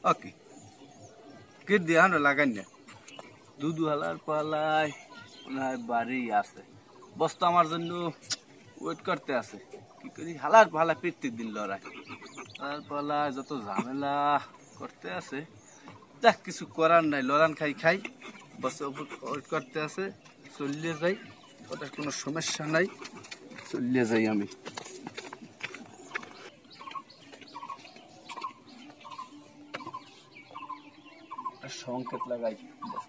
ওকে কে ধ্যান লাগাই না দুধ হালার পালাই ওনার বাড়ি আছে বস্তা আমার জন্য ওয়েট করতে আছে কি করি হালার পালা প্রত্যেক দিন লড়াই হালার পালা যত ঝামেলা করতে আছে যাক কিছু করার নাই লড়ান খাই খাই বসে ওয়েট করতে আছে চলিয়ে যাই ওটার কোনো সমস্যা নাই চলিয়ে যাই আমি সংকেত লাগাই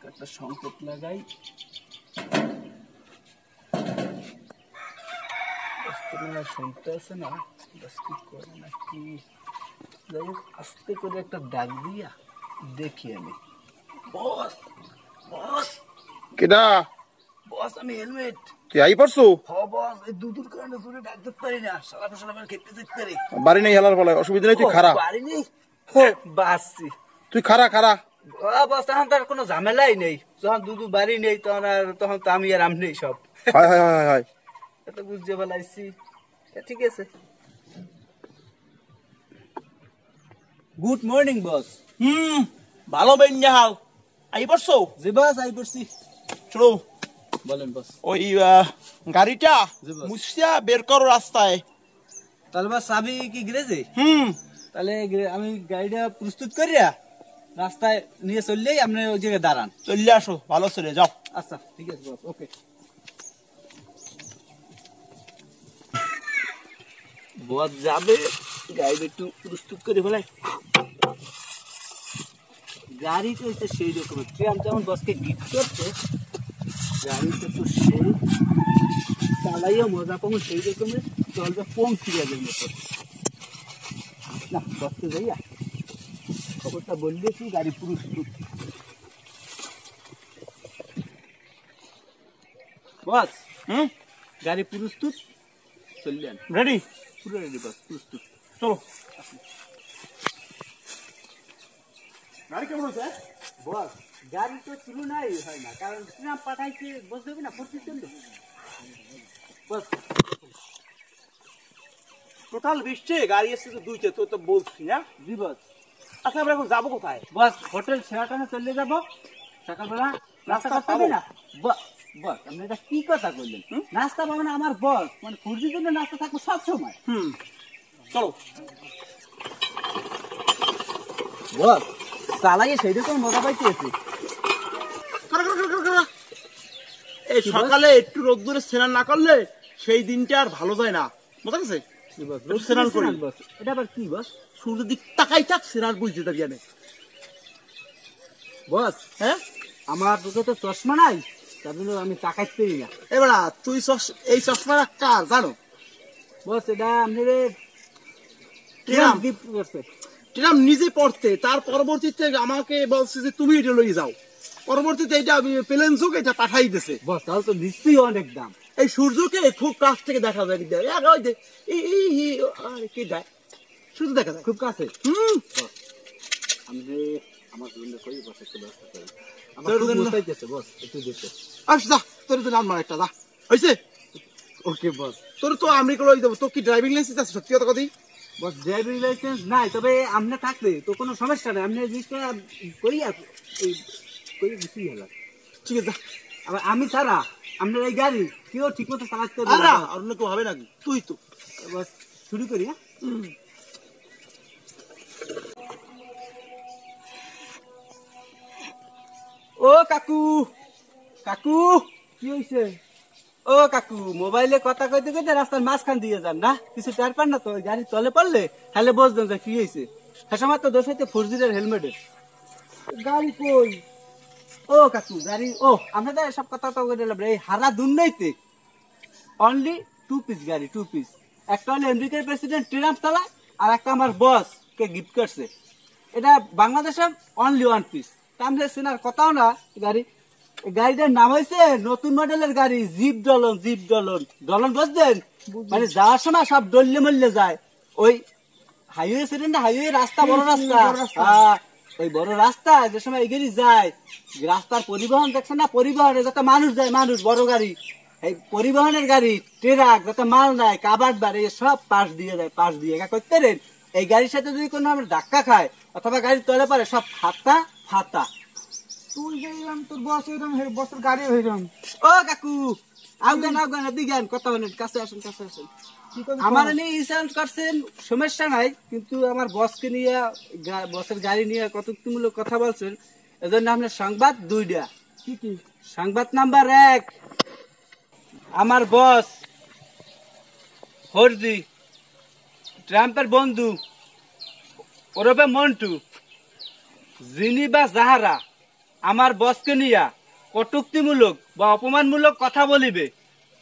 একটা সংকেত লাগাই শুনতে আছে না কি করে নাকি যাই হোক আস্তে করে একটা ডাক দিয়া দেখি আমি বস বস কেডা বস আমি হেলমেট তুই আই পারছো বস এই দুধুর কারণে জোরে ডাক দিতে পারি না সারা ফসল আমার খেতে যেতে পারি বাড়ি নেই হেলার ফলে অসুবিধা নেই তুই খারা বাড়ি নেই বাসছি তুই খারা খারা বস তখন তার কোনো ঝামেলাই নেই যখন দুধু বাড়ি নেই তখন তো আমি আর আম নেই সব হয় হয় হয় হয় এত বুঝতে পারছি ঠিক আছে গুড মর্নিং বস ভালো বেঞ্জা হাল আই পারছো জি বস আই পড়ছি চলো বলেন বস ওই গাড়িটা জি বস। মুছিয়া বের করো রাস্তায় তাহলে বস চাবি কি গ্যারেজে হুম তাহলে আমি গাড়িটা প্রস্তুত করিয়া রাস্তায় নিয়ে চললেই আপনি ওই জায়গায় দাঁড়ান চলে আসো ভালো চলে যাও আচ্ছা ঠিক আছে বস ওকে বস যাবে গাড়ি একটু প্রস্তুত করে ফেলাই গাড়ি তো হচ্ছে সেই রকমের ট্রেন যেমন বসকে গিফট করছে গাড়িটা তো সেই চালাইও মজা পাবো সেই রকমের চলবে পৌঁছি যাবে মতো না বসতে যাইয়া খবরটা বললে কি গাড়ি প্রস্তুত বস গাড়ি প্রস্তুত চললেন রেডি পুরো রেডি বস প্রস্তুত চলো গাড়ি কেমন আছে বস গাড়ি তো তুলনাই হয় না কারণ ট্রাম পাঠাইতে বস দেবে না প্রতি চলবে বস টোটাল 20 গাড়ি এসে তো দুইটা তো তো বলছি না জি বস আচ্ছা আমরা এখন যাবো কোথায় বস হোটেল সেরাটনে চলে যাব সকালবেলা নাস্তা করতে হবে না বস আপনি এটা কি কথা বললেন নাস্তা পাবো না আমার বস মানে ফুর্তির জন্য নাস্তা থাকবো সব সময় চলো বস চালাইয়ে সেই রকম মজা পাইতেছে এই সকালে একটু রোদ্দুরে স্নান না করলে সেই দিনটা আর ভালো যায় না বুঝা গেছে স্নান করি বস এটা আবার কি বস সূর্যের দিক তাকাই থাক স্নান বুঝতে থাকি জানে বস হ্যাঁ আমার দুটো তো চশমা নাই তার জন্য আমি তাকাইতে পারি না এবারা তুই এই চশমা কার জানো বস এটা আপনার কিরাম গিফট করছে কিরাম নিজে পড়তে তার পরবর্তীতে আমাকে বলছে যে তুমি এটা লই যাও পরবর্তীতে এটা প্লেন যোগ এটা পাঠাই দিছে বস তাহলে তো নিশ্চয়ই অনেক দাম এই সূর্যকে খুব কাছ থেকে দেখা যায় ওই যে আরে কি দেয় শুধু দেখা যায় খুব কাছে আমি আমার জন্য কই বস একটু ব্যবস্থা করি আমার তোর খুব জন্য- মুস্তাইতেছে বস একটু দেখতে আচ্ছা যা তোর তো নাম মার একটা যা হয়েছে ওকে বস তোর তো আমি লই দেবো তোর কি ড্রাইভিং লাইসেন্স আছে সত্যি কথা দিই বস ড্রাইভিং লাইসেন্স নাই তবে আপনি থাকলে তো কোনো সমস্যা নাই আপনি জিনিসটা করিয়া এই করি দিছি হলো ঠিক আছে যা আবার আমি ছাড়া আপনার এই গাড়ি কেউ ঠিক মতো চালাতে আর পারবে না, না আর অন্য কেউ হবে নাকি তুই তো বস শুরু করি হ্যাঁ ও কাকু কাকু কি হইছে ও কাকু মোবাইলে কথা কইতে কইতে রাস্তার মাঝখান দিয়ে যান না কিছু টের পান না তো গাড়ি তলে পড়লে তাহলে বুঝবেন যে কি হয়েছে হ্যাঁ সময় তো দোষ হইতে ফোরজিদের হেলমেটের গাড়ি কই ও কাকু গাড়ি ও আপনাদের সব কথা তো কইতে লাগবে এই হারা দুর্নীতি অনলি 2 পিস গাড়ি 2 পিস একটা হলো আমেরিকার প্রেসিডেন্ট ট্রাম্প চালায় আর একটা আমার বস কে গিফট করছে এটা বাংলাদেশে অনলি 1 পিস তাহলে সিনার কথাও না গাড়ি গাড়িটার নাম হয়েছে নতুন মডেলের গাড়ি জিপ ডলন বুঝছেন মানে যাওয়ার সময় সব ডললে মল্লে যায় ওই হাইওয়ে ছিলেন না হাইওয়ে রাস্তা বড় রাস্তা ওই বড় রাস্তা যে সময় এই গাড়ি যায় রাস্তার পরিবহন দেখছেন না পরিবহনে যাতে মানুষ যায় মানুষ বড় গাড়ি এই পরিবহনের গাড়ি ট্রাক যাতে মাল নাই কাবাট বাড়ি সব পাশ দিয়ে যায় পাশ দিয়ে করতে রেন এই গাড়ির সাথে যদি কোনো আমার ধাক্কা খায় অথবা গাড়ি তলে পারে সব ফাতা ফাতা। তুই যেরকম তোর বস এরকম বসের গাড়ি হইরম। ও কাকু আওগান দিগান কথা বলেন, কাছে আসেন কাছে আসেন। কি করবি আমার নিয়ে ইনসাল্ট করছেন সমস্যা নাই, কিন্তু আমার বসকে নিয়ে বসের গাড়ি নিয়ে কটূক্তিমূলক কথা বলছেন, এজন্য আপনার সংবাদ দুইটা। কি কি? সংবাদ নাম্বার 1, আমার বস ফরজি ট্রাম্পের বন্ধু ওরফে মন্টু, যিনি বা যাহারা আমার বসকে নিয়া কটূক্তিমূলক বা অপমানমূলক কথা বলিবে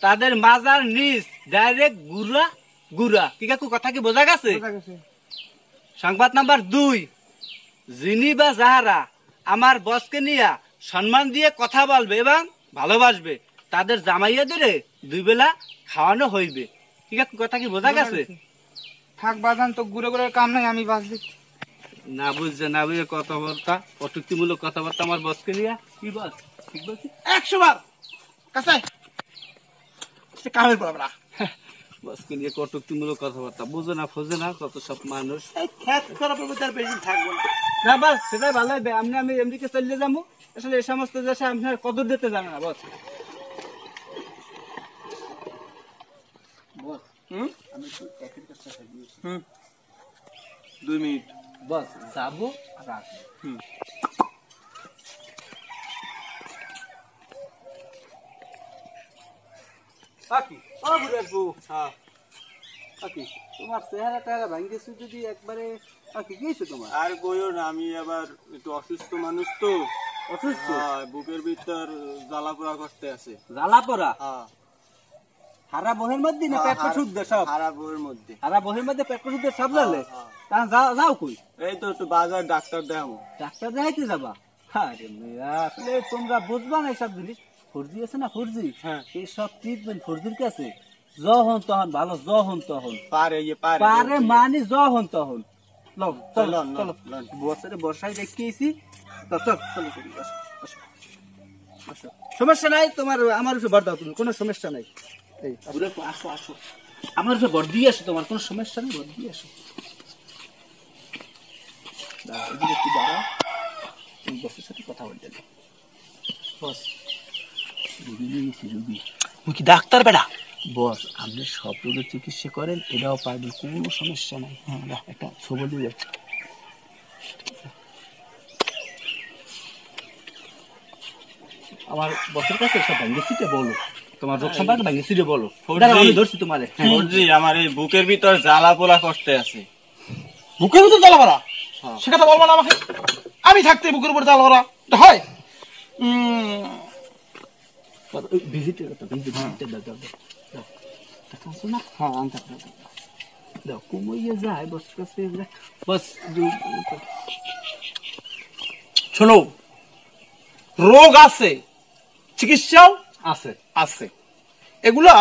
তাদের মাজার নিচ ডাইরেক্ট গুড়া গুড়া। কি কাকু কথা কি বোঝা গেছে? বোঝা গেছে। সংবাদ নাম্বার 2, যিনি বা যাহারা আমার বসকে নিয়া সম্মান দিয়ে কথা বলবে এবং ভালোবাসবে তাদের জামাইয়াদের 2 বেলা খাওয়ানো হইবে। ঠিক আছে, কথা কি বোঝা গেছে? থাক বাজান, তো ঘুরে ঘুরে কাম নাই, আমি বাঁচবি। না বুঝছে না বুঝে কথাবার্তা কটূক্তিমূলক কথাবার্তা আমার বসকে নিয়ে কি বস ঠিক বলছি 100 বার কাছে সে কামের পড়া বসকে নিয়ে কটূক্তিমূলক কথাবার্তা বুঝে না ফোঝে না কত সব মানুষ। এই খ্যাত করা পড়বে, তার বেশি থাকবো না। না বাস সেটাই ভালো হবে। আমি এমনিকে চলে যাবো, আসলে এই সমস্ত দেশে আপনার কদর দিতে জানে না বস। বস আমি একটু একের কাছে 2 মিনিট বস যাবো আর আসবো। কাকি ও বুড়াবু, হ্যাঁ কাকি তোমার চেহারা টেহারা ভাঙ্গেছে যদি একবারে। কাকি কি হয়েছে তোমার? আর কইও না, আমি আবার একটু অসুস্থ মানুষ তো। অসুস্থ? হ্যাঁ, বুকের ভিতর জ্বালা পোড়া করতে আছে। জ্বালা পড়া? হ্যাঁ, হারা বহের মধ্যে না পেট শুদ্ধ সব? হারা বউয়ের মধ্যে। হারা বহের মধ্যে পেট শুদ্ধ সব জানলে? হ্যাঁ। তা যাও কই? এই তো একটু বাজার ডাক্তার দেখাবো। ডাক্তার দেখাইতে যাবা? আরে মেয়া, আসলে তোমরা বুঝবা না এইসব জিনিস। ফরজি আছে না, ফরজি, হ্যাঁ। এইসব ট্রিটমেন্ট ফরজির কাছে যখন তখন ভালো, যখন তখন পারে পারে মানে যখন তখন। লও চলো লন, চলো, লন। বছরে বর্ষায় দেখিয়েছি। চলো চলো চলো, আসো, আসো, আসো। সমস্যা নাই তোমার, আমার উপরে ভর দাও তুমি, কোনো সমস্যা নাই। এই ঘুরে আসো আসো, আমার উপরে ভর দিয়ে আসো, তোমার কোনো সমস্যা নেই, ভর দিয়ে আসো। দাঁড়াও, এদিকে একটু দাঁড়াও, তুমি বসের সাথে কথা বলতে দাও। বস রুগী নিয়ে গেছি, রুগী। তুই কি ডাক্তার বেটা? বস আপনি সব রোগের চিকিৎসা করেন, এটাও পারবেন, কোনো সমস্যা নাই। হ্যাঁ একটা ছবি দিয়ে আমার বসের কাছে সব ভেঙ্গেছিটা বলো, তোমার রোগ সম্পর্কে ভেঙ্গেছিটা বলো। দাঁড়াও, আমি ধরছি তোমারে। ফরজি আমার এই বুকের ভিতর জ্বালা পোড়া করতে আছে। বুকের ভিতর জ্বালা পোড়া? হ্যাঁ। সে কথা বলবো না আমাকে। আমি থাকতে বুকের উপর জ্বালা পোড়া এটা হয়? ভিজিটের কথা, ভিজিটের দাও দাও দাও, টাকা আছে না? হ্যাঁ আনতে দাও, কমিয়ে যায় বস কাছে। বস শোনো, রোগ আছে, চিকিৎসাও আছে আছে। এগুলা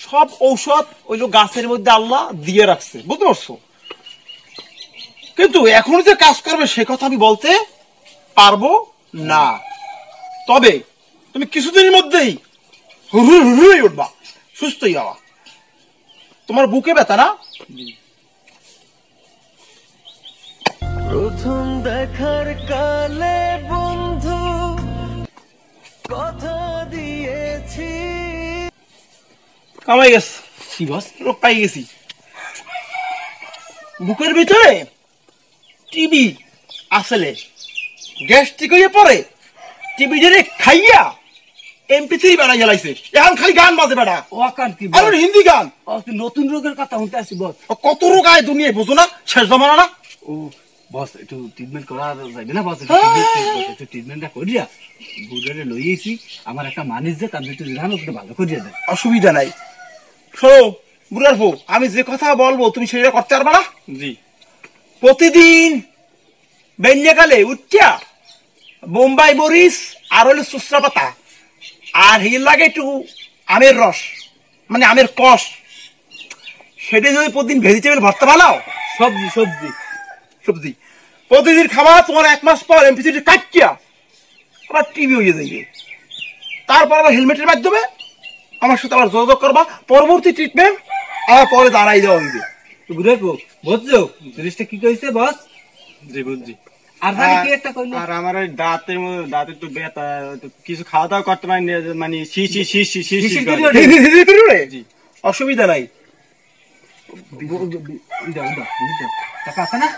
সব ঔষধ ওই যে গাছের মধ্যে আল্লাহ দিয়ে রাখছে, বুঝতে পারছো? কিন্তু এখন যে কাজ করবে সে কথা আমি বলতে পারবো না। তবে তুমি কিছুদিনের মধ্যেই হুড়ুই উঠবা, সুস্থই হওয়া। তোমার বুকে ব্যথা না? প্রথম দেখার কালে বন্ধু কথা দিয়েছি। কামাই গেছে, কি বস, রোগ পাই গেছি। বুকের ভিতরে টিবি আসলে গ্যাস্ট্রিক হয়ে পড়ে, টিবি জেনে খাইয়া MP3 বানাই গেলাইছে। এখন খালি গান বাজে বেটা, ওয়াকান কি আর হিন্দি গান। নতুন রোগের কথা শুনতে আসি বস। কত রোগ আয় দুনিয়ায়, বুঝো না? শেষ জমানা না? ও বস একটু ট্রিটমেন্ট করা যাবে না বস? একটু ট্রিটমেন্টটা করিয়া বুড়ারে লইয়েছি, আমার একটা মানিস যে তার একটু জানো একটু ভালো করিয়া দেয়। অসুবিধা নাই। শোনো বুড়ার বউ, আমি যে কথা বলবো তুমি সেটা করতে পারবা না? জি। প্রতিদিন বেঞ্জাকালে উচ্চা বোম্বাই মরিচ আর হলো সুসরা পাতা আর হিল লাগে একটু আমের রস, মানে আমের কষ, সেটা যদি প্রতিদিন ভেজিটেবল ভর্তা বানাও, সবজি সবজি সবজি প্রতিদিন খাওয়া, তোমার 1 মাস পর MP3 কাটিয়া আবার টিভি হয়ে যাইবে। তারপর আবার হেলমেটের মাধ্যমে আমার সাথে আবার যোগাযোগ করবা, পরবর্তী ট্রিটমেন্ট আবার পরে দাঁড়াই দেওয়া হইবে। বুড়ার পো বুঝছো জিনিসটা কি কইছে বস? জি বুঝছি। আর জানি কি একটা কইলো? আর আমার ওই দাঁতের তো ব্যথা, তো কিছু খাওয়া দাওয়া করতে পারি না, মানে শিশির করে। করিও? জি, অসুবিধা নাই। টাকা আছে না?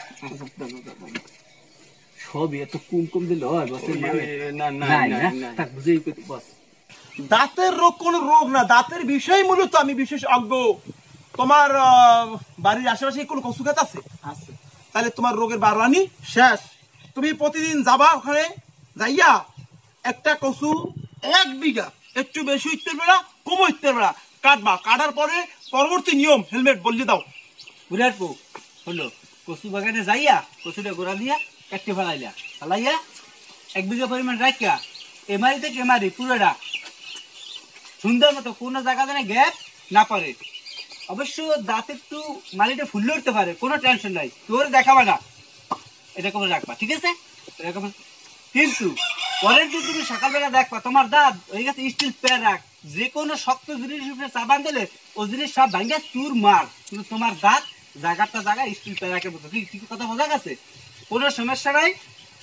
সবই এত কম দিলে হয় বসের মানে? না না নাই না না, না। তাক বুঝেই কইতে বস। দাঁতের রোগ কোন রোগ না, দাঁতের বিষয় মূলত আমি বিশেষজ্ঞ। তোমার বাড়ির আশেপাশে কোনো কচু গাছ আছে? আছে। তাহলে তোমার রোগের বারোয়ানি শেষ। তুমি প্রতিদিন যাবা ওখানে, যাইয়া একটা কচু 1 বিঘা, একটু বেশি উঠতে পারবে না, কম উঠতে পারবে না, কাটবা। কাটার পরে পরবর্তী নিয়ম হেলমেট বলিয়ে দাও। বুড়ার পো হলো কচু বাগানে যাইয়া কচুটা গোড়া দিয়া কাটতে ফেলাইয়া 1 বিঘা পরিমাণ রাখিয়া এমারি থেকে এমারি পুরোটা সুন্দর মতো কোনো জায়গা যেন গ্যাপ না পড়ে। অবশ্য দাঁত একটু মালিটা ফুললে উঠতে পারে, কোনো টেনশন নাই, তোর দেখাবা না, এটা করে রাখবা, ঠিক আছে? কিন্তু পরের দিন তুমি সকালবেলা দেখবা তোমার দাঁত হয়ে গেছে স্টিল প্যারাক। যে কোনো শক্ত জিনিস উপরে চাবান দিলে ও জিনিস সব ভাঙ্গা চুর মার, কিন্তু তোমার দাঁত জায়গা স্টিল প্যারাকের মতো। কি কথা বোঝা গেছে? কোনো সমস্যা নাই।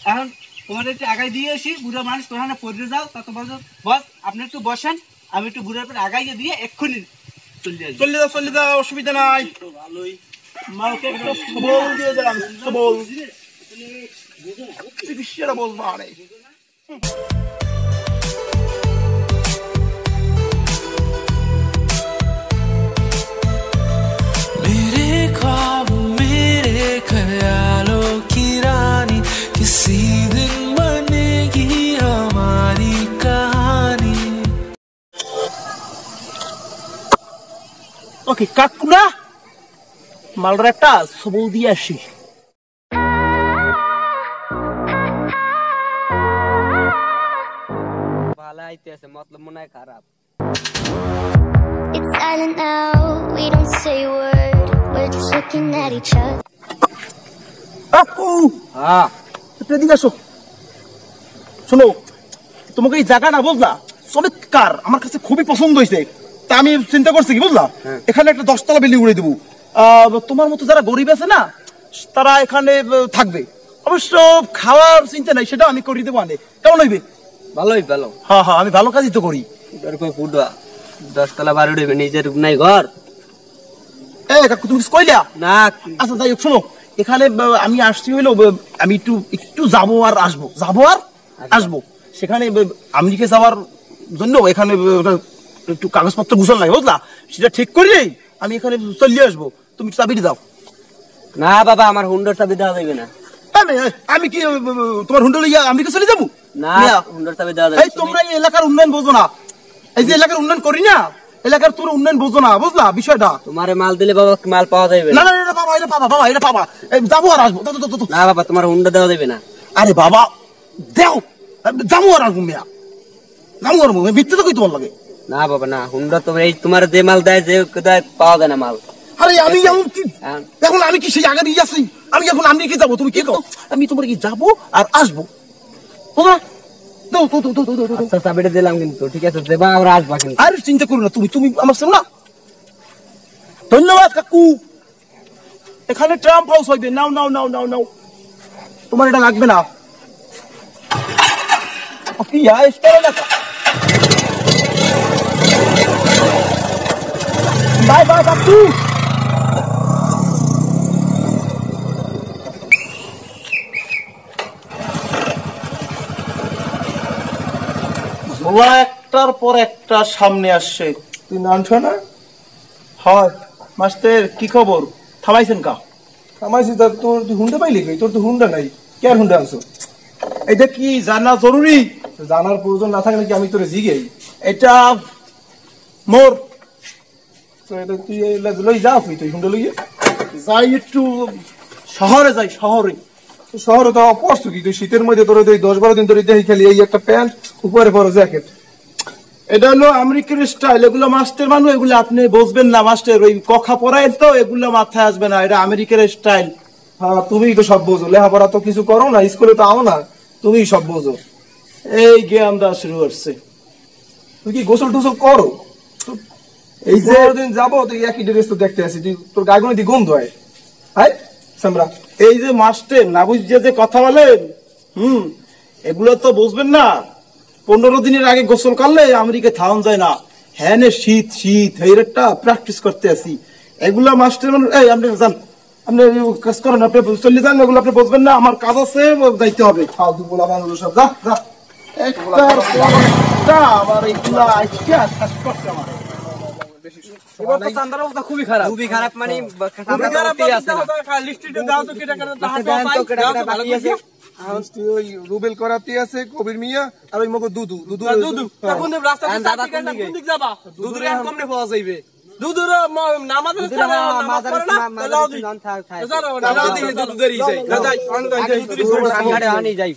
এখন তোমার একটু আগাই দিয়ে আসি, বুড়ো মানুষ তোমরা পড়ে যাও, তা তোমার বস আপনি একটু বসেন, আমি একটু বুড়োর পর আগাইয়ে দিয়ে এক্ষুনি চলে দাও, অসুবিধা নাই। ভালোই মাকে একটা সবল দিয়ে দিলাম, সবল। চিকিৎসাটা বলবো আরে। मेरे ख्वाब मेरे ख्यालों की रानी, किसी दिन बनेगी हमारी कहानी। ওকে কাকুনা, মালরা একটা সবল দিয়ে আসি। ভালো আইতেছে, মতলব মনে হয় খারাপ। It's silent now, we don't say a word, we're just looking at each other. কাকু, হ্যাঁ একটু এদিকে আসো। শোনো, তোমাকে এই জায়গা না বুঝলা, চমৎকার, আমার কাছে খুবই পছন্দ হয়েছে। তা আমি চিন্তা করছি কি বুঝলা, এখানে একটা 10 তলা বিল্ডিং উড়ে দেবো। তোমার মতো যারা গরিব আছে না, তারা এখানে থাকবে। অবশ্য খাওয়ার চিন্তা নাই, সেটা আমি করে দেবো। আনে কেমন হইবে? ভালোই ভালো। হ্যাঁ হ্যাঁ, আমি ভালো কাজই তো করি। 10 তলা 12 উঠবে, নিজের নাই ঘর এ কাকু, তুমি কিছু কইলা? না। আচ্ছা যাই হোক, শোনো, এখানে আমি আসছি হইলো, আমি একটু যাবো আর আসবো। সেখানে আমেরিকা যাওয়ার জন্য এখানে একটু কাগজপত্র গুছাল লাগে বুঝলা, সেটা ঠিক করিলেই আমি এখানে চলে আসবো। তুমি চাবিটা দাও। না বাবা, আমার হুন্ডার চাবি দেওয়া যাবে না। আমি কি তোমার হুন্ডা লইয়া আমেরিকা চলে যাবো? না, হুন্ডার চাবি দেওয়া যাবে এই তোমরা এই এলাকার উন্নয়ন বোঝো না, এই যে এলাকার উন্নয়ন করি না, এলাকার তোমরা উন্নয়ন বোঝো না, বুঝলা বিষয়টা? তোমারে মাল দিলে বাবা মাল পাওয়া যাবে না না না বাবা, এটা পাবা যাবো আর আসবো। না বাবা, তোমার হুন্ডা দেওয়া যাবে না। আরে বাবা দেও, যাবো আর আসবো, মেয়া যাবো আর মিথ্যে তো কই তোমার লাগে। না বাবা না, হুন্ডা তোমার এই তোমার যে মাল দেয় যে কোথায় পাওয়া যায় না মাল। আরে আমি এখন আমি কি সেই আগে দিয়ে যাচ্ছি? আমি এখন আমেরিকা যাবো, তুমি কি কও? আমি তোমার কি যাবো আর আসবো, বুঝলা? আচ্ছা চাবিটা দিলাম কিন্তু, ঠিক আছে দেবা, আমরা আসবা কিন্তু। আরে চিন্তা করো না, তুমি আমার সঙ্গে না। ধন্যবাদ কাকু। এখানে ট্রাম্প হাউস হইবে। নাও নাও নাও নাও নাও, তোমার এটা লাগবে না। কি বাই বাই কাকু। একটার পর একটা সামনে আসছে। তুই নানছ না? হয় মাস্টার, কি খবর? থামাইছেন কা? থামাইছি, তোর তুই হুন্ডা পাইলি কই? তোর তো হুন্ডা নাই, কে আর হুন্ডা আনছো? এটা কি জানা জরুরি? জানার প্রয়োজন না থাকলে কি আমি তোরে জিগেই? এটা মোর। তো এটা তুই লই যা, তুই হুন্ডা লইয়ে যাই একটু শহরে যাই, শহরে। শহরে তো পড়ছো কি? তুই শীতের মধ্যে তোর 10-12 দিন ধরে দেখি খালি এই একটা প্যান্ট, উপরে পরো জ্যাকেট। এটা হলো আমেরিকার স্টাইল। এগুলো মাস্টার মানুষ, এগুলো আপনি বুঝবেন না মাস্টার। ওই কখা পড়ায় তো এগুলো মাথায় আসবে না, এটা আমেরিকার স্টাইল। হ্যাঁ, তুমিই তো সব বোঝো, লেখাপড়া তো কিছু করো না, স্কুলে তো আও না, তুমিই সব বোঝো। এই জ্ঞান দেওয়া শুরু করছে। তুই কি গোসল টোসল করো? এই যে দিন যাবো তুই একই ড্রেস তো দেখতে আসি, তুই তোর গায়ে দি গন্ধ হয়। হাই সামরা, এই যে মাস্টার না বুঝিয়ে যে কথা বলেন, এগুলো তো বুঝবেন না। 15 দিনের আগে গোসল করলে আমেরিকা থাউন যায় না। হ্যাঁ নে শীত শীত হেইরটা প্র্যাকটিস করতে আসি। এগুলা মাস্টার মানে এই আপনি যান, আপনি কাজ করেন, আপনি চলে যান, এগুলো আপনি বুঝবেন না। আমার কাজ আছে, যাইতে হবে। ফালতু বলা বাংলা সব, যা যা। আমার এইগুলা আইসা কাজ করতে আমার এবার তো চান্দার অবস্থা খুবই খারাপ। খুবই খারাপ মানে খুবই খারাপ লিস্টে দাও তো কেটা কেটা ভালো আছে। ওই রুবেল করাতে আছে, কবির মিয়া আর ওই মগো দুদু দুদু দুদু কোন দিন রাস্তা দিয়ে সাথে কেন কোন দিক যাবা? দুদুরে আর কমনে পাওয়া যাইবে। দুদুর নামাজের স্থানে নামাজ পড়ে না, লাও দি জানো না, লাও দি দুদু দেরি যাই না, যাই আনি যাই দুদুরি আনি আনি যাই।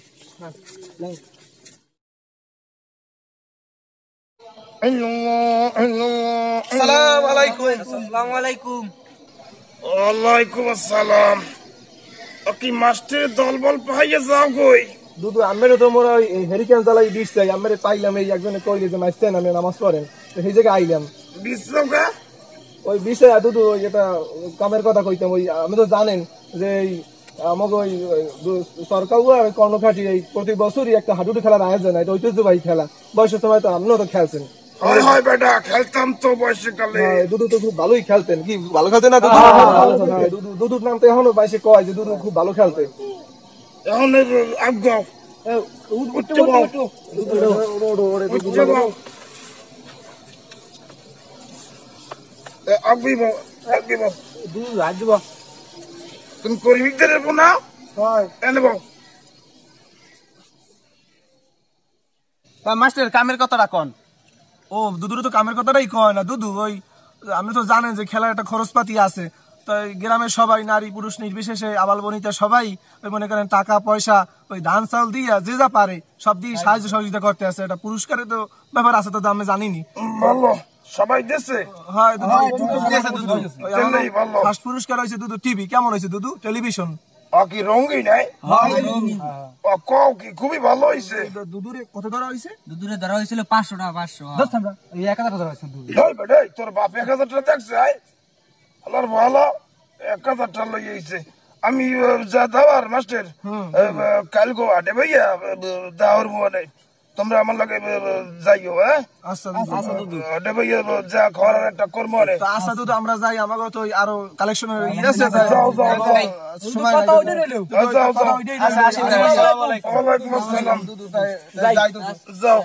আসসালামু আলাইকুম। আসসালামু আলাইকুম। ওয়ালাইকুম আসসালাম। কি মাস্টার দল বল পাইয়ে যাও কই? দুদু আমের তো মোরা ওই হেরিকেন চালাই দিস চাই, আমের পাইলাম এই একজনে কইলে যে মাস্টার আমি নামাজ পড়েন, তো সেই জায়গায় আইলাম। বিশ্বকা ওই বিষয় দুদু ওই যেটা কামের কথা কইতাম, ওই আমি তো জানেন যে এই আমাকে ওই সরকার কর্ণঘাটি এই প্রতি বছরই একটা হাডুডু খেলার আয়োজন হয়, ঐতিহ্যবাহী খেলা। বয়সের সময় তো আপনিও তো খেলছেন। হয় হয় বেটা, খেলতাম তো বয়সকালে। দুদু তো খুব ভালোই খেলতেন। কি ভালো খেলতেন না দুদু? দুদুর নাম তো এখনো বাইশে কয় যে দুদু খুব ভালো খেলতেন। এখন আগাও তুমি কর্মীদের না এনে বল। মাস্টার কামের কথাটা কোন? ও দুদুর তো কামের কথাটাই কয় না। দুদু ওই আপনি তো জানেন যে খেলার একটা খরচপাতি আছে, তাই গ্রামের সবাই নারী পুরুষ নির্বিশেষে আবাল বনিতা সবাই ওই মনে করেন টাকা পয়সা ওই ধান চাউল দিয়া যে যা পারে সব দিয়ে সাহায্য সহযোগিতা করতে আছে। একটা পুরস্কারের তো ব্যাপার আছে, তো আমি জানিনি। ভালো সবাই দেশে হয় দুদু দিয়েছে। দুদু ভালো ফার্স্ট পুরস্কার হয়েছে দুদু টিভি। কেমন হয়েছে দুদু টেলিভিশন? কি রঙিন নাই কও কি খুবই ভালো হয়েছে। দুদুরে কত ধরা হয়েছে? দুদুরে ধরা হয়েছিল 500 টাকা। 500 এই 1000 ধরা হয়েছে। তোর বাপ 1000 টাকা দেখছে আল্লাহর ভালো 1000 টাকা লইছে। আমি যা দাবার মাস্টার কালকে আটে ভাইয়া দাওর মনে তোমরা আমার লাগে যাইও। হ্যাঁ আচ্ছা দুদু আটে ভাইয়া যা খাওয়ার একটা কর্ম নে। আচ্ছা দুদু আমরা যাই, আমাকে তো আরো কালেকশনের আছে সময় ওয়ালাইকুম আসসালাম। যাও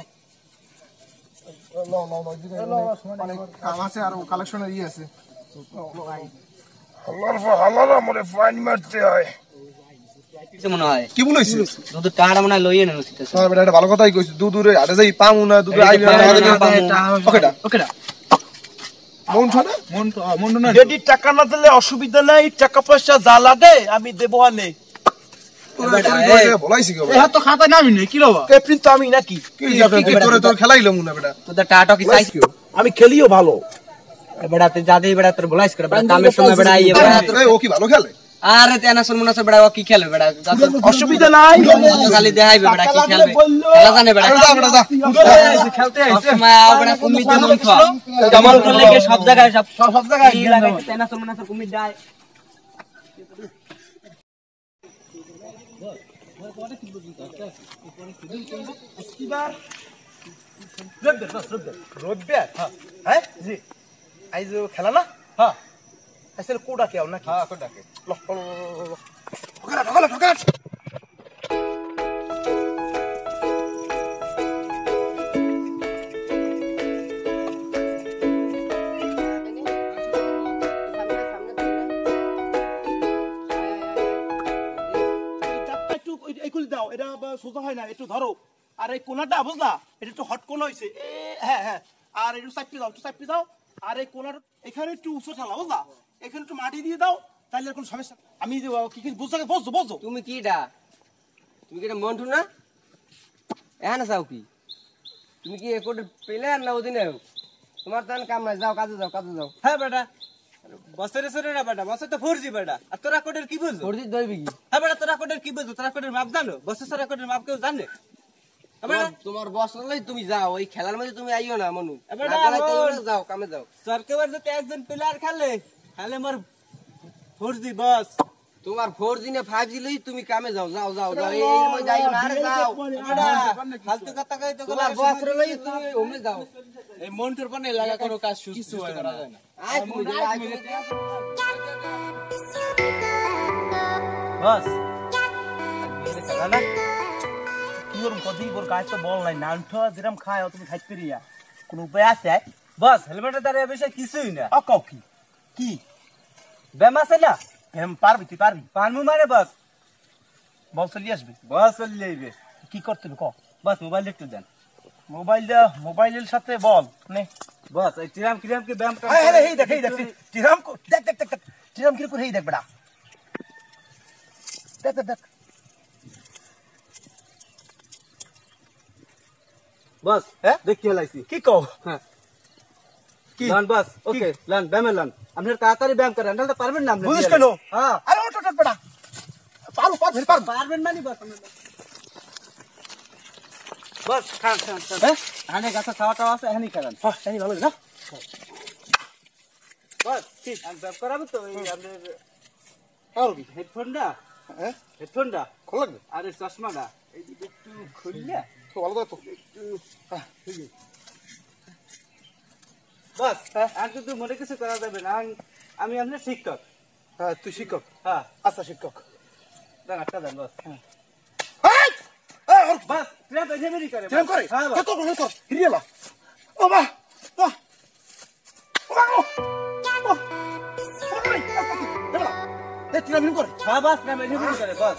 কাম আছে আরো কালেকশনের আছে। হালারা মনে ফাইন মারতে হয়। কিছু মনে হয় কি বলেছিস? দুদু টাকা মনে হয় লইয়ে নেন উচিত আছে। হ্যাঁ বেটা, এটা ভালো কথাই কইছিস। দুদুরে আরে যাই পামু না, দুদু আইবে না। ওকেটা ওকেটা মন্টু না যদি টাকা না দিলে অসুবিধা নাই, টাকা পয়সা যা লাগে আমি দেবো। আনে বলাইছি কি এ তো খাতা নামি নে কি লবা? ক্যাপ্টেন তো আমি নাকি? তোর খেলাইলো মুনা বেটা। তোদের টাকা কি চাইছি? আমি খেলিও ভালো। বেটা তুই যা দেই বেটা তোর বলাইস করে বেটা কামের সময় বেটা আইয়ে বেটা তোর। ও কি ভালো খেলে? আরে তেনাসর মুনাসর বেটা ও কি খেলে বেটা? অসুবিধা নাই, খালি দেখাইবে বেটা কি খেলবে। খেলা জানে বেটা। খেলতে আইছে সময় আও বেটা কুমিতে মন খাও। কামাল করলে কি সব জায়গায় সব জায়গায় কি লাগে তেনাসর মুনাসর কুমির যায়। হ্যাঁ জি আইজ খেলা না। হ্যাঁ আসলে কোডা কেউ নাকি? হ্যাঁ কোডা কে ঠকালা ঠকালা ঠকালা। দাও এটা সোজা হয় না, একটু ধরো। আর এই কোনাটা বুঝলা, এটা একটু হট কোন হয়েছে। হ্যাঁ হ্যাঁ, আর একটু চাপতে দাও, একটু চাপতে দাও। আর এই কোনার এখানে একটু উঁচু ঠালা বুঝলা, এখানে একটু মাটি দিয়ে দাও, তাহলে কোনো সমস্যা। আমি কি বুঝতে বসছো বসছো? তুমি কিডা? তুমি কিডা মন্টু না? এখানে যাও কি? তুমি কি কোড প্লেয়ার না ওদিনে? তোমার তো কাম নাই, যাও কাজে যাও কাজে যাও। হ্যাঁ বেটা বছরে সরে না বেটা, বছর তো 4G বেটা। আর তোরা কোডের কি বুঝছো? 4G ধরবি কি? হ্যাঁ বেটা তোরা কোডের কি বুঝছো? তোরা কোডের মাপ জানো? বছর তোরা কোডের মাপ কেউ জানে? তোমার বস হলেই তুমি যাও, ওই খেলার মধ্যে তুমি আইও না মনু। এবার না গেলে আমার- তো যাও, কামে যাও। সরকার যদি একজন প্লেয়ার খেলে তাহলে মোর 4G বস। তোমার 4G না 5G লই তুমি কামে যাও, যাও যাও যাও, এই মধ্যে আইও না, আরে যাও। ফালতু কথা কই তো তোমার বস লই তুমি ওমে যাও। এই মন্টুর পনে লাগা কোনো কাজ সুস্থ করা যায় না। আই তুমি বস খেলা না কি করুন কদিন ওর গায়ে তো বল নাই নান্ঠ যেরকম খায় তুমি খাইতে রিয়া কোন উপায় আছে বস হেলমেটের দ্বারা এ বিষয়ে কিছুই না। কাউ কি কি ব্যায়াম আছে না? পারবি তুই পারবি পারমু মানে বস। বল চলিয়ে আসবে বস চলে যাইবে। কি করতে হবে ক বস মোবাইল একটু দেন। মোবাইলের সাথে বল নে বস এই টিরাম কিরাম কি ব্যায়াম এই দেখ টিরাম দেখ টিরাম কি করে দেখ বেটা দেখ বস হ্যাঁ? দেখি লাইছি। কি কও হ্যাঁ কি লান বস ওকে লান ব্যায়ামে লান। আপনার তাড়াতাড়ি ব্যায়াম করেন নাহলে তো পারবেন না আপনি। বুঝিস কেন হ্যাঁ আরে ওঠ বেটা পারবি পারবেন মানে বস। বস খান খান খান। হ্যাঁ আনে গাছা খাওয়া টাওয়া আছে এখানেই খান। হ্যাঁ এই ভালো না বস ঠিক আমি ব্যায়াম করাবো তো এই আপনার আর কি হেডফোনটা হ্যাঁ হেডফোনটা ভালো লাগবে আরে চশমাটা এই দিকে একটু খুললে তো ভালো তো বস আর কিন্তু মনে কিছু করা যাবে না। আমি আপনার শিক্ষক। হ্যাঁ তুই শিক্ষক হ্যাঁ আচ্ছা শিক্ষক দেন আটটা দেন বস। এই বস ট্রেন ডেলিভারি করে কিরম করে হ্যাঁ বস। কত কত হিরিয়ালা ও মা ও এই তিরাম করে হ্যাঁ বস ট্রেন ডেলিভারি করে বস।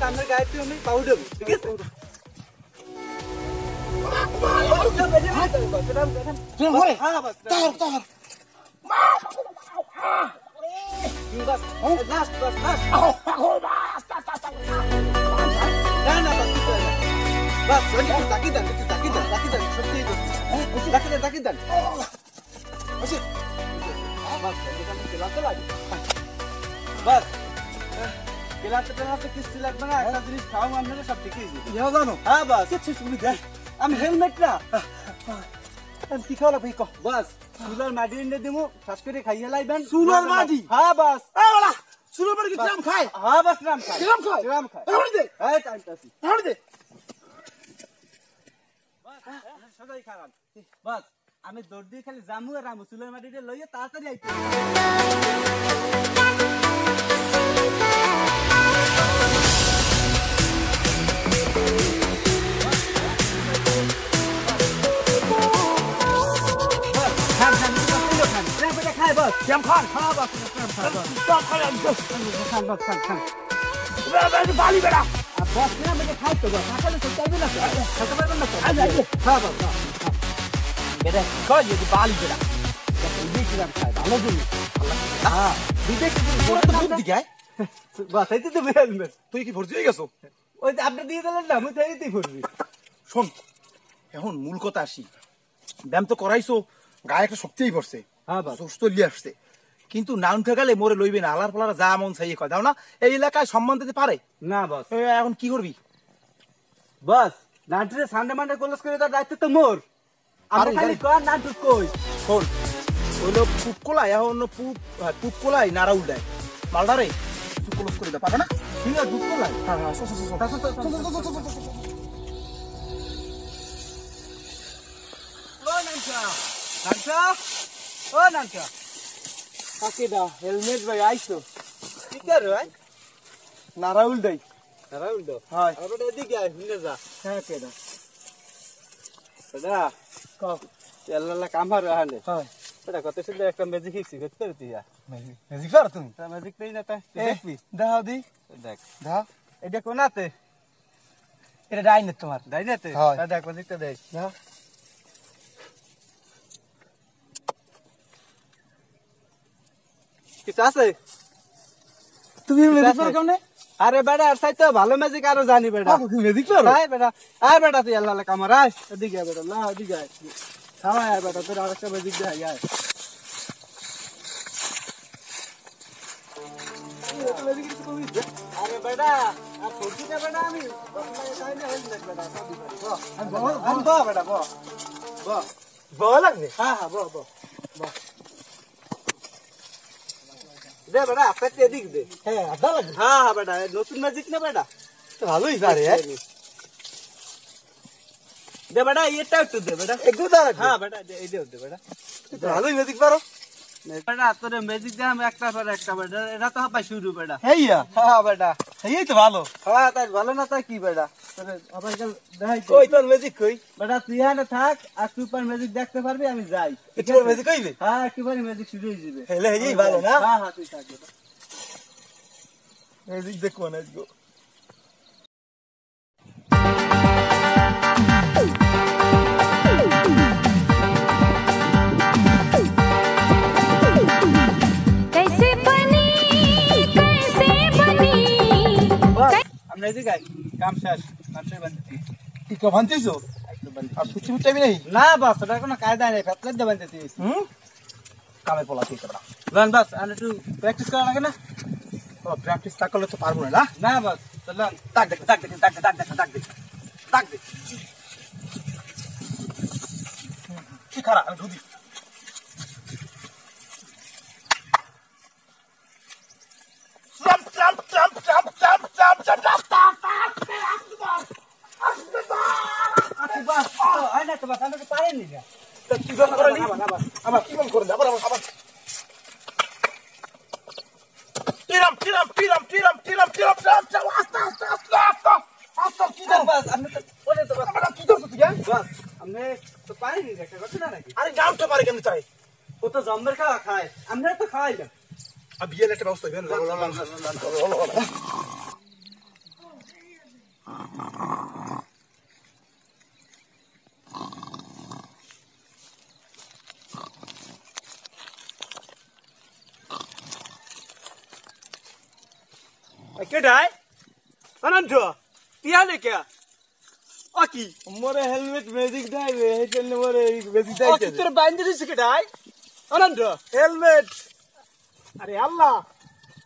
আপনার গায়ে আমি পাউডার ঠিক আছে। হ্যাঁ বস লাস্ট বস না না বস বস চাকি দেন সত্যি চাকি দেন বস গেলাতে কিস্তি লাগবে না। একটা জিনিস খাওয়া আপনারা সব ঠিকই জানো হ্যাঁ বস তুমি দেখ আমি হেলমেট না কি খাওয়া লাগবে ক বস চুলার মাটি এনে দিমু শ্বাস করে খাইয়ে লাইবেন। চুলার মাটি? হ্যাঁ বস শুরু করে কি তিরাম খায় হ্যাঁ বস রাম খাই তিরাম খায় রাম খাই এখনই দে এই টাইমটাছি এখনই দে সদাই খারাপ বস আমি দৌড় দিয়ে খালি জামু আর রামু চুলার মাটিতে লইয়ে তাড়াতাড়ি আইতে খাই বস তিরাম খান হ্যাঁ বস খান বালি বেড়া বস না খাই তো বস খাইলে তো চাইবে না খেতে পারবেন না হ্যাঁ বস বেড়া কই যদি বালি বেড়া বিক্রাম খাই ভালো জিনিস হ্যাঁ বিবেক দুধ দিগায় বস এইতে তো হেলমেট তুই কি ভর্তি হয়ে গেছো ওই যে আপনি দিয়ে দিলেন না আমি তো এইতেই করবি শোন এখন মূল কথা আসি ব্যায়াম তো করাইছো গায়ে একটা শক্তিই পড়ছে হ্যাঁ বস সুস্থ লিয়ে আসছে কিন্তু না উঠে গেলে মোরে লইবে না, আলার পালার যা মন চাই কয় দাও না, এই এলাকায় সম্মান দিতে পারে না বস। এখন কি করবি? বস নান্টুরে সানডে মানডে কলেজ করে তার দায়িত্ব তো মোর। আমি পারি, খালি পারি। কর নান্টুর কই শোন, হইলো পুপ কোলাই, এখন পুপ কোলাই নাড়াউল দেয় মালদারে, তুই ক্লোজ করে দে, পারবে না? ঠিক আছে দুঃখ লাগে। হ্যাঁ হ্যাঁ, চল, চল, চল, চল, চল, চল, চল, চল, চল, চল, চল, চল। ও নান্টু, নান্টু, ও নান্টু, কাকিদা হেলমেট ভাই আইছো কি করে ভাই? নাড়াউল দেয়। রাউল দো হয়। আর ওটা এদিকে আয় হুনে যা। হ্যাঁ কেডা? বেটা কও। তেলালা কামার আনে হয়। বেটা কত সুন্দর একটা ম্যাজিক শিখছি করতে তুই ম্যাজিক পারো তুমি? তা ম্যাজিক পেই না তাই তুই এ, দেখবি দেখাও দি, দেখ দেখাও। এটা কোনাতে এটা ডাইনে তোমার। দাইনাতে হয়। তা দেখ ম্যাজিকটা দেখ দেখাও। কিছু আছে তুমি ম্যাজিক পারো কেমনে? আরে বেটা আর সাইতে ভালো ম্যাজিক আরো জানি বেটা ম্যাজিক পারো? আয় বেটা আয় বেটা তুই আল্লাহ কামার আয় এদিকে আয় বেটা না এদিকে আয় খাওয়া আয় বেটা তোর আরেকটা ম্যাজিক দে আয় আয় আরে বেটা আর সবজি না বেটা আমি বসলে তাই না হইল না বেটা সবজি পারি আমি বল বেটা বল বল ভালো লাগবে। হ্যাঁ হ্যাঁ বল বল বল দে বেটা আপনি এদিক দে হ্যাঁ, ভালো লাগবে। হ্যাঁ হ্যাঁ বেটা নতুন ম্যাজিক না বেটা তো ভালোই পারে, হ্যাঁ। দে বেটা এটা একটু দে বেটা একটু দাঁড়া। হ্যাঁ বেটা এই দে দে বেটা তো ভালোই ম্যাজিক পারো। বেটা তোর ম্যাজিক দে আমি একটা পর একটা বেটা এটা তো হাপাই শুরু বেটা হেইয়া, হ্যাঁ বেটা এই তো ভালো। হ্যাঁ তাই ভালো না তাই কি বেটা তোর আবার কাল দেখাই কই তোর ম্যাজিক কই? বেটা তুই এখানে থাক আর তুই পার ম্যাজিক দেখতে পারবি আমি যাই একটু ম্যাজিক কইবে? হ্যাঁ একটুখানি ম্যাজিক শুরু হয়ে যাবে হেলে এই ভালো না? হ্যাঁ হ্যাঁ তুই থাক বেটা ম্যাজিক দেখো না আজকে। कैसे बनी বস আমি এদিকে আই কাম শেষ মানুষের বান্ধি কি তো ভানতিছো? আর সুচি মুচাবি নাই? না বস ওটা কোনো কায়দা নেই ফেতলে দে বান্ধি হুম, কামে পোলা ঠিক করা। রান বস আর একটু প্র্যাকটিস করা লাগে না ও প্র্যাকটিস না করলে তো পারবো না। না বস চলুন দাগ দেখ, দাগ দেখ, দাগ দেখ, দাগ দেখ, দাগ দেখ, দাগ দেখ। কি খারাপ, আমি ঢুকি। Jump, jump, jump, jump, jump, jump, jump, jump, আচ্ছা বস তো হয় না তো বস আমি তো পারিনি না তা কি বল করে নি? আবার কি বল করে নি? আবার। টিরাম, টিরাম, টিরাম, টিরাম, টিরাম, টিরাম, টিরাম, টিরাম, আস্তে, আস্তে, আস্তে, আস্তে, আস্তে, কি দাও? বস আপনি তো ওরে তো বস কি করছো তুই, হ্যাঁ? বস আপনি তো পারিনি একটা কথা না নাকি আরে নামটা পারে কেমনি তাই? ও তো জম্বের খাওয়া খায় আমরা তো খাওয়াই না আর বিয়ের একটা ব্যবস্থা হইবে না? কেডাই অনন্ত পিয়ালে কে অকি মোরে হেলমেট ম্যাজিক দেবে, এই জন্য মোরে ম্যাজিক অকি দেবে। তোর বাইন্দে দিছে কেডাই অনন্ত হেলমেট, আরে আল্লাহ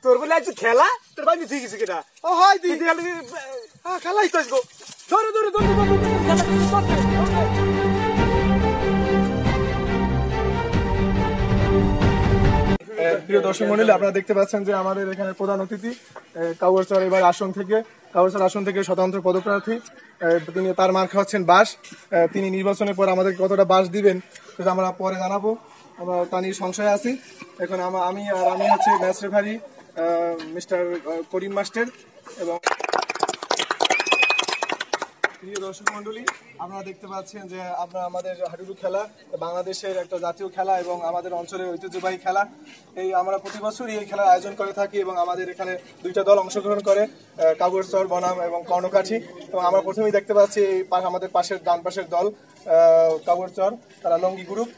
তোর বলে আজ খেলা তোর বাইন্দে ঠিক আছে কেডা ও হয় দি, হ্যাঁ খেলাই তো আজগো ধরে ধরে ধরে ধরে খেলা শুরু করতে প্রিয় দর্শক মন্ডলী, আপনারা দেখতে পাচ্ছেন যে আমাদের এখানে প্রধান অতিথি কাউয়ারচর এবার কাউয়ারচর আসন থেকে স্বতন্ত্র পদপ্রার্থী, তিনি তার মার্কা হচ্ছেন বাস। তিনি নির্বাচনের পর আমাদের কতটা বাস দিবেন সেটা আমরা পরে জানাবো, আমরা তা নিয়ে সংশয়ে আছি। এখন আমি হচ্ছে ম্যাচ রেফারি মিস্টার করিম মাস্টার। এবং প্রিয় দর্শক মন্ডলী, আপনারা দেখতে পাচ্ছেন যে আমাদের হাডুডু খেলা বাংলাদেশের একটা জাতীয় খেলা এবং আমাদের অঞ্চলের ঐতিহ্যবাহী খেলা। আমরা প্রতি বছরই এই খেলার আয়োজন করে থাকি এবং আমাদের এখানে দুইটা দল অংশগ্রহণ করে, কাউয়ারচর বনাম এবং কর্ণকাঠি। এবং আমরা প্রথমেই দেখতে পাচ্ছি আমাদের ডান পাশের দল কাউয়ারচর, তারা লঙ্গি গ্রুপ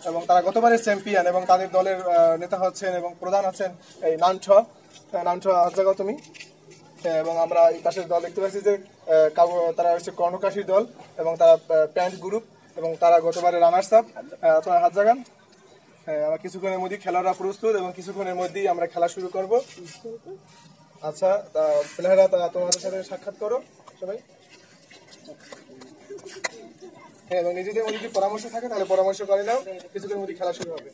এবং তারা গতবারের চ্যাম্পিয়ন এবং তাদের দলের নেতা হচ্ছেন এবং প্রধান হচ্ছেন এই নানঠ হাজাগাঁও তুমি। এবং আমরা এই পাশের দল দেখতে পাচ্ছি যে তারা হচ্ছে কর্ণকাশীর দল এবং তারা প্যান্ট গ্রুপ এবং তারা গতবারে রানার্স আপ। আপনার হাত জাগান। হ্যাঁ, আমার কিছুক্ষণের মধ্যেই খেলাটা প্রস্তুত এবং কিছুক্ষণের মধ্যেই আমরা খেলা শুরু করব। আচ্ছা, প্লেয়াররা তোমাদের সাথে সাক্ষাৎ করো সবাই। হ্যাঁ, এবং নিজেদের মধ্যে যদি পরামর্শ থাকে তাহলে পরামর্শ করে নাও, কিছুক্ষণের মধ্যে খেলা শুরু হবে।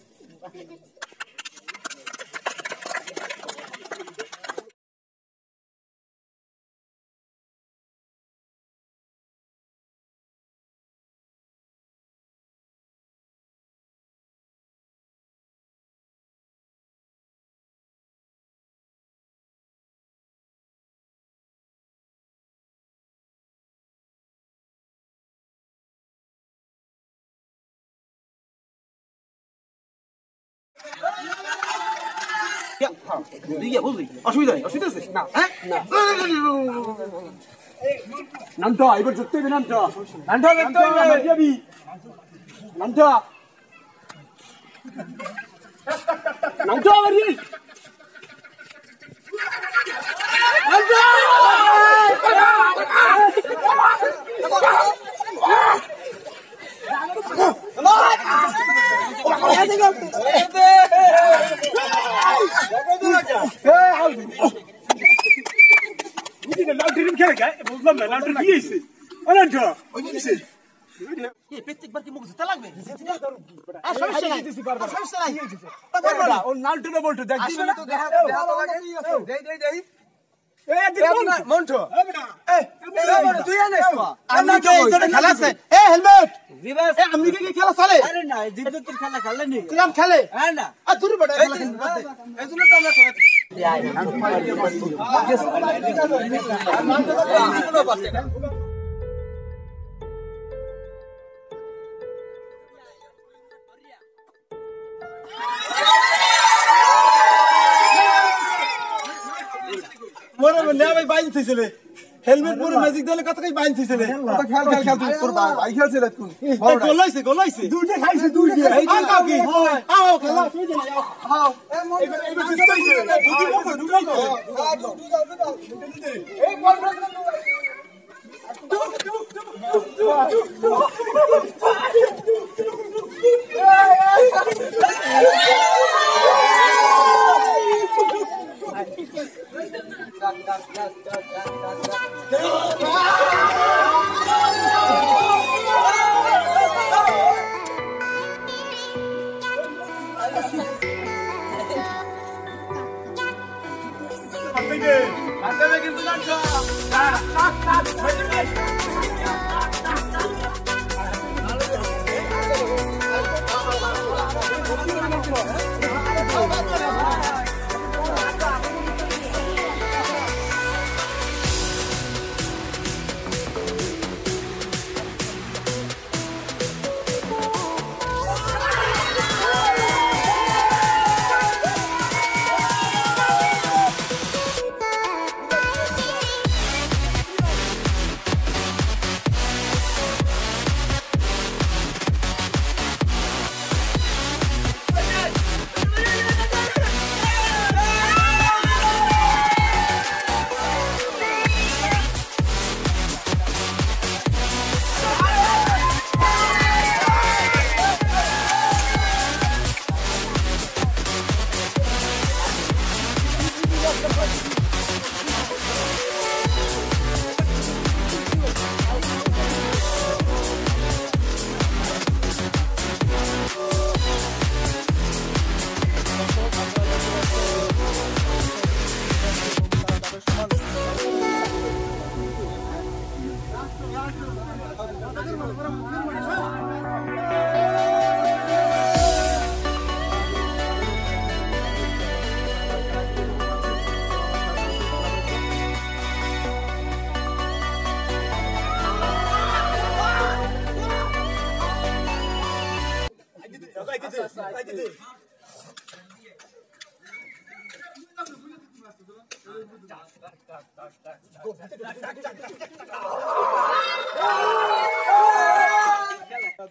অসুবিধা নেই, অসুবিধা আছে না? হ্যাঁ, নামটা এবার ধরতে হবে, নামটা নামটা ধরতে হবে, যাবি নামটা নামটা আবার বুঝলাম না, নামটা কি হয়েছে? প্রত্যেকবার কি মুখ জুতা লাগবে? নালটুটা বলটু দেখ খেলা চলে খেলা খেলেনি খেলে না হেলমেট পরে ম্যাজিক দলে কত কই বাইন থইছিলে খেল খেল খেল তুই তোর ভাই খেলছিল তুই গোলাইছে গোলাইছে দুইটা খাইছে দুইটা এই যে কাকি আও খেলা তুই যা আও এই জিতইছে দুই এই বল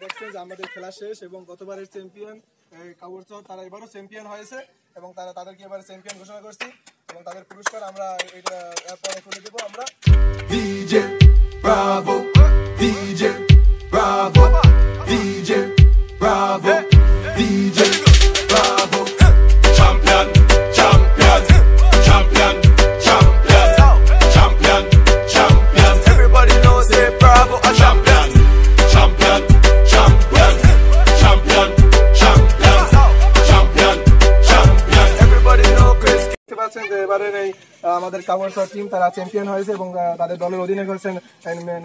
দেখছেন যে আমাদের খেলা শেষ এবং গতবারের চ্যাম্পিয়ন কাবুরচর তারা এবারও চ্যাম্পিয়ন হয়েছে এবং তাদেরকে এবারে চ্যাম্পিয়ন ঘোষণা করছি এবং তাদের পুরস্কার আমরা এটা পরে তুলে দেবো আমরা। DJ Bravo, DJ Bravo, DJ Bravo, DJ এবারের এই আমাদের কাওয়ারসার টিম তারা চ্যাম্পিয়ন হয়েছে এবং তাদের দলের অধিনায়ক হয়েছেন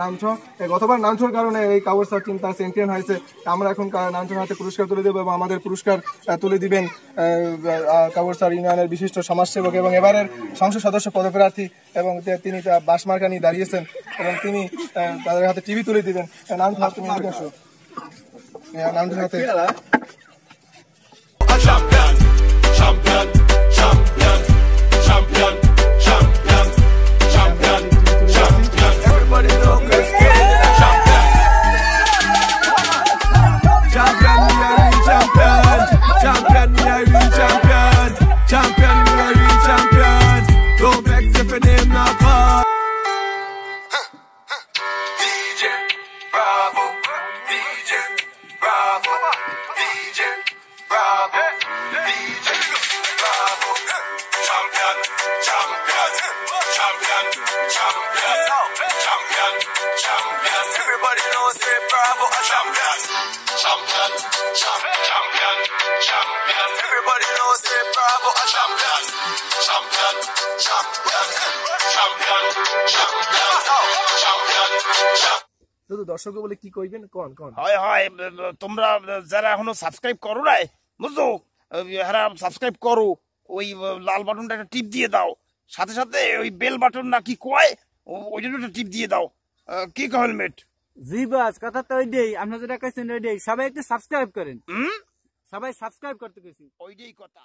নামছো। গতবার নামছোর কারণে এই কাওয়ারসার টিম তার চ্যাম্পিয়ন হয়েছে। আমরা এখন নামছোর হাতে পুরস্কার তুলে দেবো এবং আমাদের পুরস্কার তুলে দিবেন কাওয়ারসার ইউনিয়নের বিশিষ্ট সমাজসেবক এবং এবারের সংসদ সদস্য পদপ্রার্থী এবং তিনি বাসমার্কা নিয়ে দাঁড়িয়েছেন এবং তিনি তাদের হাতে টিভি তুলে দিবেন। নামছো তুমি এদিকে আসো। নামছোর হাতে Champion, champion, champion, champion, champion, champion, champion. Everybody know Chris Gayle is a champion. Champion, we are real champion. Champion, we are real champion. Champion, we are real champion. Don't vex if your name not called. DJ Bravo, DJ Bravo, DJ Bravo, DJ Bravo, champion, champion, champion, champion, champion, champion. Everybody knows say Bravo a champion, champion, champion, champion. Everybody knows say Bravo a champion, champion, champion, champion, champion, champion. শুধু দর্শক বলে কি কইবেন কোন কোন? হয় হয় তোমরা যারা এখনো সাবস্ক্রাইব করো নাই বুঝছো, যারা সাবস্ক্রাইব করো ওই লাল বাটনটা একটা টিপ দিয়ে দাও, সাথে সাথে ওই বেল বাটন না কি কয় ওইটা একটা টিপ দিয়ে দাও। কি কো হেলমেট? জি বাস, কথা তো ওইটাই, আপনারা যেটা কইছেন ওইটাই। সবাই একটু সাবস্ক্রাইব করেন। সবাই সাবস্ক্রাইব করতে কইছি। ওইটাই কথা।